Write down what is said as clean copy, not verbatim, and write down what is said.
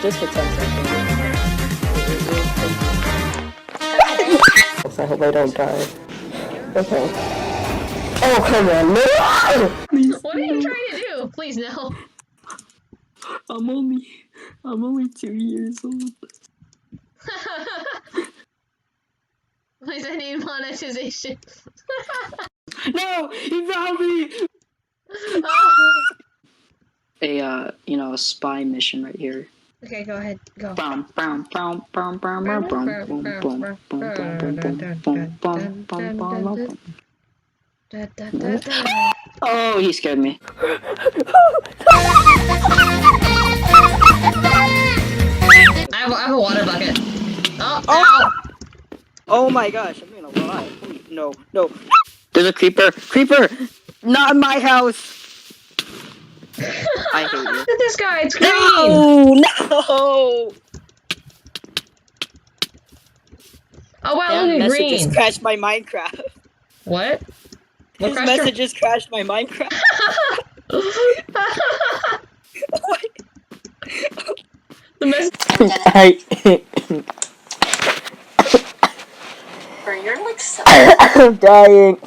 Just for 10 seconds. I hope I don't die. Okay. Oh, come on, no! What are you trying to do? Please, no. I'm only 2 years old. Please, I need monetization. No! He found me! Oh. A spy mission right here. Okay, go ahead. Go. Oh, he scared me. I have a water bucket. Oh, ow. Oh my gosh, I'm gonna lie. No. There's a creeper! Creeper! Not in my house! I hate you. Look at this guy, it's green! No! Oh wow, That look at message green! just crashed my Minecraft. What? What His crashed message just crashed my Minecraft. The message. I'm dying.